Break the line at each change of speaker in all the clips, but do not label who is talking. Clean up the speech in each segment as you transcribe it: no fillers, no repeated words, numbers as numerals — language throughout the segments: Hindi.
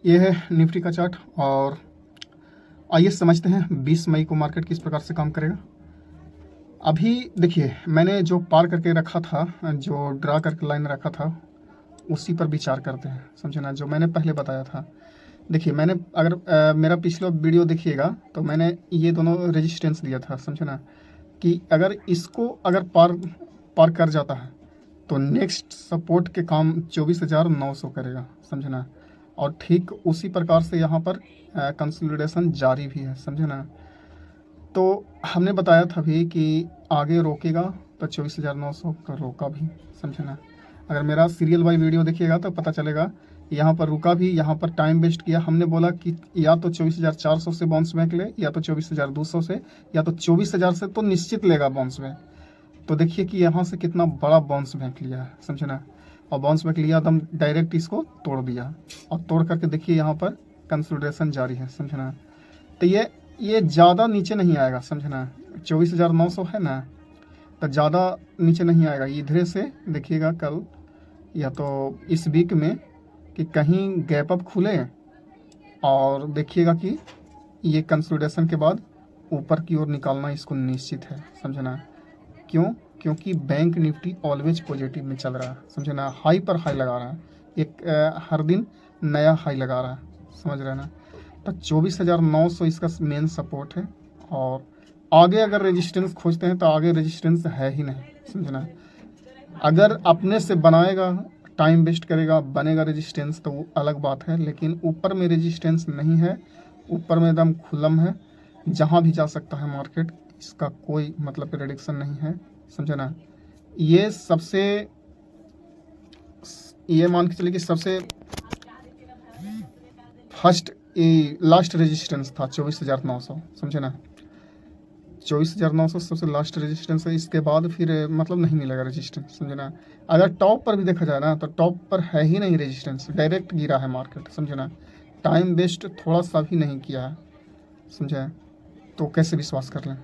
ये है निफ्टी का चार्ट और आइए समझते हैं 20 मई को मार्केट किस प्रकार से काम करेगा। अभी देखिए, मैंने जो पार करके रखा था, जो ड्रा करके लाइन रखा था, उसी पर विचार करते हैं, समझे ना, जो मैंने पहले बताया था। देखिए, मैंने अगर मेरा पिछला वीडियो देखिएगा तो मैंने ये दोनों रेजिस्टेंस दिया था, समझे ना, कि अगर इसको अगर पार कर जाता है तो नेक्स्ट सपोर्ट के काम 24,900 करेगा, समझे ना। और ठीक उसी प्रकार से यहाँ पर कंसोलिडेशन जारी भी है, समझे ना। तो हमने बताया था भी कि आगे रोकेगा तो 24,900 का रोका भी, समझे ना। अगर मेरा सीरियल बाई वीडियो देखिएगा तो पता चलेगा, यहाँ पर रुका भी, यहाँ पर टाइम वेस्ट किया। हमने बोला कि या तो 24,400 से बाउंस बैक ले, या तो 24,200 से, या तो 24,000 से तो निश्चित लेगा बाउंस बैक। तो देखिए कि यहाँ से कितना बड़ा बाउंस बैक लिया है, समझे ना। और बाउंस बैक लिया एकदम डायरेक्ट इसको तोड़ दिया, और तोड़ करके देखिए यहाँ पर कंसोलिडेशन जारी है, समझे ना। तो ये ज़्यादा नीचे नहीं आएगा, समझे ना। 24,900 है ना, तो ज़्यादा नीचे नहीं आएगा। इधर से देखिएगा कल या तो इस वीक में कि कहीं गैप अप खुले, और देखिएगा कि ये कंसोलिडेशन के बाद ऊपर की ओर निकालना इसको निश्चित है, समझे ना। क्यों? क्योंकि बैंक निफ्टी ऑलवेज पॉजिटिव में चल रहा है, समझे ना। हाई पर हाई लगा रहा है, एक हर दिन नया हाई लगा रहा है, समझ रहे हैं ना। तो 24,900 इसका मेन सपोर्ट है, और आगे अगर रेजिस्टेंस खोजते हैं तो आगे रेजिस्टेंस है ही नहीं, समझना। अगर अपने से बनाएगा, टाइम वेस्ट करेगा, बनेगा रेजिस्टेंस तो वो अलग बात है, लेकिन ऊपर में रेजिस्टेंस नहीं है, ऊपर में एकदम खुलम है, जहाँ भी जा सकता है मार्केट, इसका कोई मतलब प्रेडिक्शन नहीं है, समझे ना। ये मान के चलिए कि सबसे फर्स्ट लास्ट रेजिस्टेंस था 24,900, समझे ना। 24,900 सबसे लास्ट रेजिस्टेंस है, इसके बाद फिर मतलब नहीं मिलेगा रेजिस्टेंस, समझे ना। अगर टॉप पर भी देखा जाए ना तो टॉप पर है ही नहीं रेजिस्टेंस, डायरेक्ट गिरा है मार्केट, समझे ना। टाइम वेस्ट थोड़ा सा भी नहीं किया है, समझे। तो कैसे विश्वास कर लें।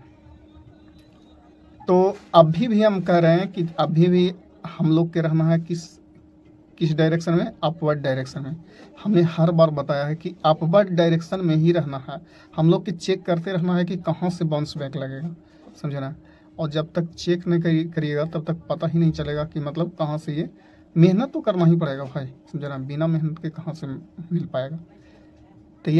तो अभी भी हम कह रहे हैं कि अभी भी हम लोग के रहना है किस डायरेक्शन में, अपवर्ड डायरेक्शन में। हमने हर बार बताया है कि अपवर्ड डायरेक्शन में ही रहना है, हम लोग की चेक करते रहना है कि कहाँ से बाउंस बैक लगेगा, समझे ना। और जब तक चेक नहीं करिएगा तब तक पता ही नहीं चलेगा कि मतलब कहाँ से ये मेहनत तो करना ही पड़ेगा भाई, समझे ना। बिना मेहनत के कहाँ से मिल पाएगा। तो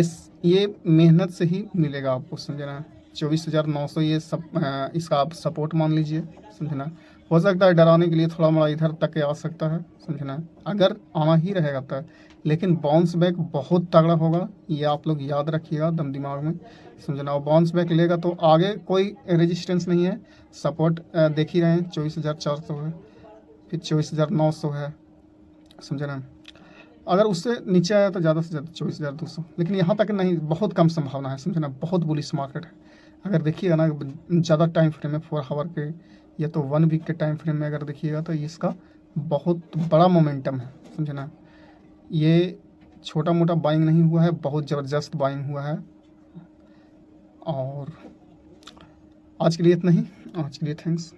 ये मेहनत से ही मिलेगा आपको, समझे ना। 24,900 ये सब इसका आप सपोर्ट मान लीजिए, समझे ना। हो सकता है डराने के लिए थोड़ा मोड़ा इधर तक आ सकता है, समझे ना, अगर आना ही रहेगा तो। लेकिन बाउंस बैक बहुत तगड़ा होगा, ये आप लोग याद रखिएगा दम दिमाग में, समझे ना। और बाउंस बैक लेगा तो आगे कोई रेजिस्टेंस नहीं है, सपोर्ट देख ही रहे हैं, 24,400 है, फिर 24,900 है, समझे ना। अगर उससे नीचे आया तो ज़्यादा से ज़्यादा 24,200, लेकिन यहाँ तक नहीं, बहुत कम संभावना है, समझे ना। बहुत बुलिश मार्केट है। अगर देखिएगा ना ज़्यादा टाइम फ्रेम में, 4 आवर के या तो 1 वीक के टाइम फ्रेम में अगर देखिएगा तो इसका बहुत बड़ा मोमेंटम है, समझे ना। ये छोटा मोटा बाइंग नहीं हुआ है, बहुत ज़बरदस्त बाइंग हुआ है। और आज के लिए इतना ही, आज के लिए थैंक्स।